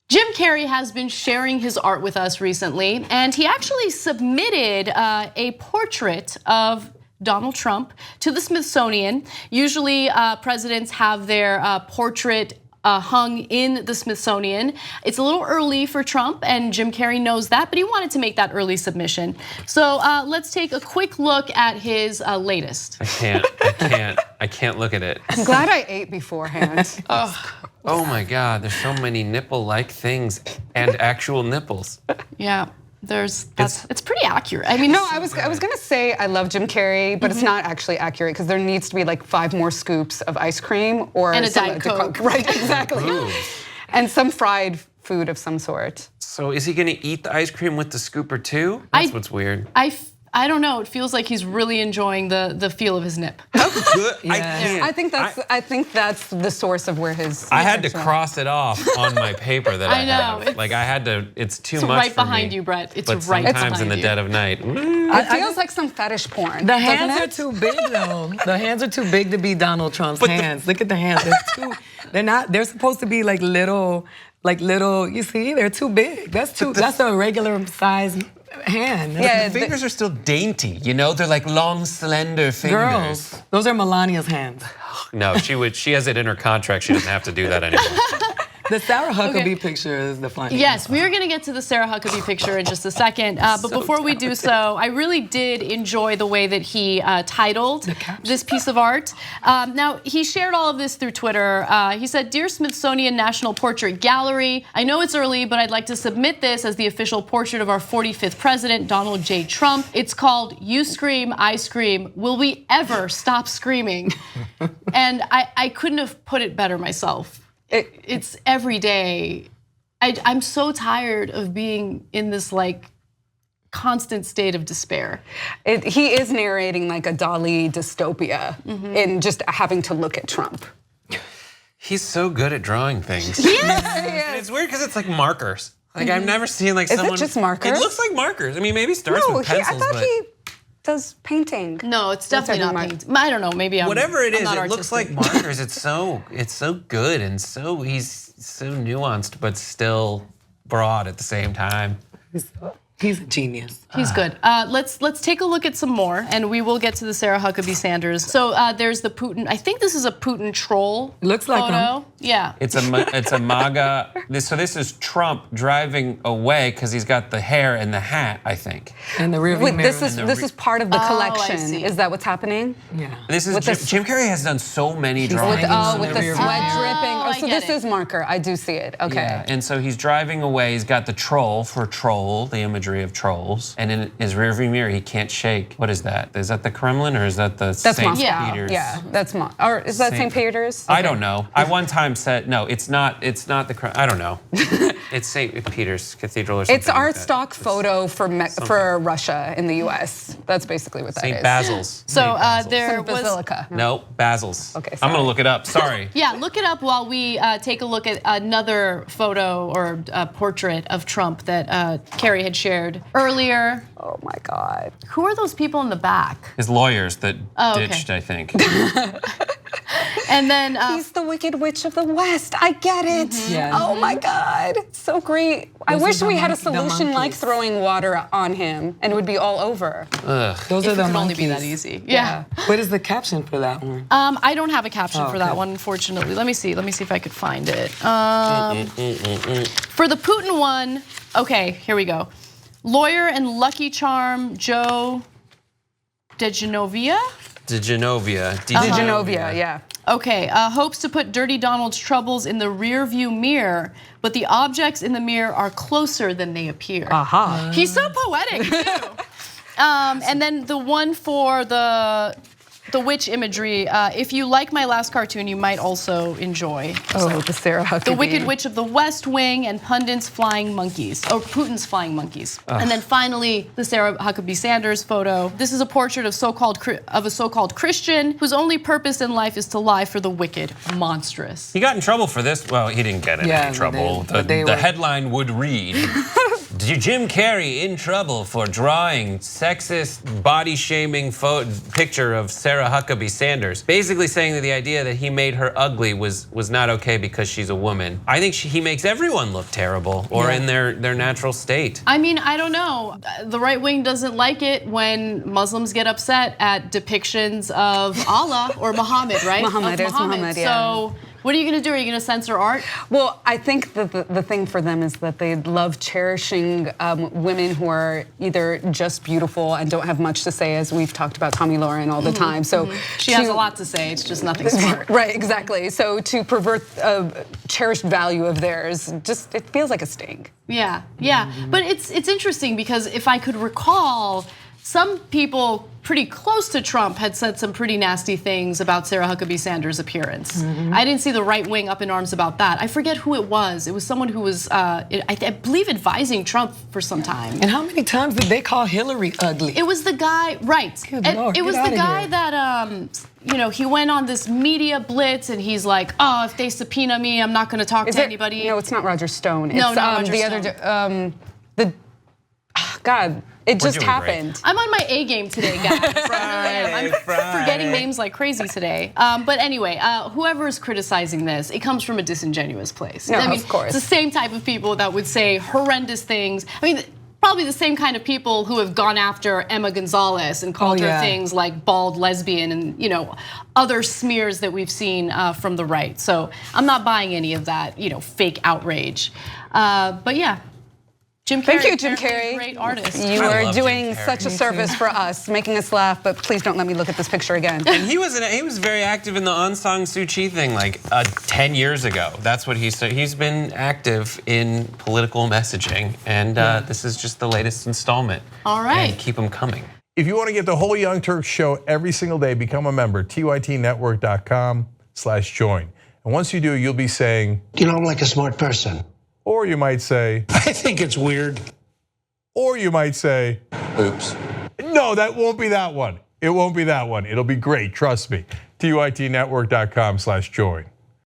Jim Carrey has been sharing his art with us recently, and he actually submitted a portrait of Donald Trump to the Smithsonian. Usually presidents have their portrait hung in the Smithsonian. It's a little early for Trump, and Jim Carrey knows that, but he wanted to make that early submission. So let's take a quick look at his latest. I can't look at it. I'm glad I ate beforehand. Oh my God, there's so many nipple-like things and actual nipples. Yeah. It's pretty accurate. I mean, no, I was gonna say I love Jim Carrey, but it's not actually accurate because there needs to be like 5 more scoops of ice cream or and a Diet Coke. Right, exactly. And some fried food of some sort. So is he gonna eat the ice cream with the scooper too? That's what's weird. I don't know. It feels like he's really enjoying the feel of his nip. How good? Yeah. I think that's the source of where his. I had to cross it off on my paper that I know. have. Like I had to. It's too much. Right for behind me. you, Brett. It's but right behind you. sometimes in the dead of night. It feels like some fetish porn. The hands are too big though. The hands are too big to be Donald Trump's hands. Look at the hands. They're not. They're supposed to be like little. You see, they're too big. That's a regular size hand. Yeah, the fingers are still dainty. You know, they're like long, slender fingers. Girls, those are Melania's hands. No, she has it in her contract. She doesn't have to do that anymore. The Sarah Huckabee picture is the funniest. Yes, we are going to get to the Sarah Huckabee picture in just a second. But before we do so, I really did enjoy the way that he titled this piece of art. Now, he shared all of this through Twitter. He said, "Dear Smithsonian National Portrait Gallery, I know it's early, but I'd like to submit this as the official portrait of our 45th president, Donald J. Trump. It's called You Scream, I Scream. Will we ever stop screaming?" And I couldn't have put it better myself. It's every day. I'm so tired of being in this like constant state of despair. He is narrating like a Dali dystopia in just having to look at Trump. He's so good at drawing things. Yeah. And it's weird because it's like markers. Like I've never seen like someone. Is it just markers? It looks like markers. I mean, maybe it starts with pencils, I thought he does paining. No, it's definitely not painting. I don't know. Maybe I'm. Whatever it is, it looks like markers. It's so good and he's so nuanced, but still broad at the same time. He's a genius. He's good. Let's take a look at some more, and we will get to the Sarah Huckabee Sanders. So there's the Putin. I think this is a Putin troll. Looks like photo. him. Yeah. It's a MAGA. So this is Trump driving away because he's got the hair and the hat, I think. And the rearview mirror. This is part of the collection. I see. Is that what's happening? Yeah. This is Jim Carrey has done so many drawings. With the sweat dripping. Oh, so this is marker. I do see it. Okay. Yeah. And so he's driving away. He's got the troll for troll, the imagery of trolls. And in his rearview mirror, he can't shake. What is that? Is that the Kremlin or is that the St. Peter's? Yeah, that's or is that St. Peter's? Okay. I don't know. I one time said no. It's not the Kremlin. I don't know. It's St. Peter's Cathedral or something. It's our stock photo for Russia in the U.S. That's basically what that is. St. Basil's. So there was Basilica. No, Basil's. Okay. I'm gonna look it up. Sorry. Yeah, look it up while we take a look at another photo or portrait of Trump that Carrey had shared earlier. Oh my God. Who are those people in the back? His lawyers that ditched, I think. And then he's the Wicked Witch of the West. I get it. Oh my God, so great. I wish we had a solution like throwing water on him and it would be all over. Ugh. Those are the it could monkeys. only be that easy. Yeah. What is the caption for that one? I don't have a caption for that one, unfortunately. Let me see if I could find it. For the Putin one, okay, here we go. Lawyer and Lucky Charm Joe DeGenovia? DeGenovia, yeah. Okay, hopes to put Dirty Donald's troubles in the rearview mirror, but the objects in the mirror are closer than they appear. Aha. He's so poetic too. And then the one for the witch imagery, if you like my last cartoon, you might also enjoy. Oh, the Sarah Huckabee. The Wicked Witch of the West Wing and Pundit's Flying Monkeys, or Putin's Flying Monkeys. And then finally, the Sarah Huckabee Sanders photo. This is a portrait of a so-called Christian whose only purpose in life is to lie for the wicked, monstrous. He got in trouble for this. Well, he didn't get in any trouble. The headline would read, Jim Carrey in trouble for drawing sexist, body-shaming picture of Sarah Huckabee Sanders, basically saying that the idea that he made her ugly was not okay because she's a woman. I think he makes everyone look terrible or in their natural state. I mean, I don't know. The right wing doesn't like it when Muslims get upset at depictions of Allah or Muhammad, right? Muhammad, yeah. So what are you going to do? Are you going to censor art? Well, I think that the thing for them is that they love cherishing women who are either just beautiful and don't have much to say, as we've talked about Tomi Lahren all the time. So she has a lot to say. It's just nothing smart. Right, exactly. So to pervert a cherished value of theirs, just it feels like a sting. Yeah. But it's interesting because if I could recall, some people pretty close to Trump had said some pretty nasty things about Sarah Huckabee Sanders' appearance. I didn't see the right wing up in arms about that. I forget who it was. It was someone who was, I believe, advising Trump for some time. And how many times did they call Hillary ugly? It was the guy, right? Good and Lord, it was get the outta guy here. that he went on this media blitz and he's like, oh, if they subpoena me, I'm not going to talk to anybody. No, it's not Roger Stone. No, it's not Roger the Stone. other, God, it just happened. Great. I'm on my A game today, guys. I'm forgetting names like crazy today. But anyway, whoever is criticizing this, it comes from a disingenuous place. No, I mean, of course. It's the same type of people that would say horrendous things. I mean, probably the same kind of people who have gone after Emma Gonzalez and called her things like bald lesbian and other smears that we've seen from the right. So I'm not buying any of that fake outrage. But yeah. Jim Carrey, Thank you, Jim Carrey. Great artist. You are doing Jim Carrey. such a service for us, making us laugh, but please don't let me look at this picture again. And he was very active in the Aung San Suu Kyi thing like 10 years ago. That's what he said. He's been active in political messaging, and this is just the latest installment. All right. And keep them coming. If you want to get the whole Young Turks show every single day, become a member, tytnetwork.com/join. And once you do, you'll be saying, I'm like a smart person. or you might say, I think it's weird. or you might say, Oops. no, that won't be that one. It won't be that one. It'll be great, trust me. tytnetwork.com/join.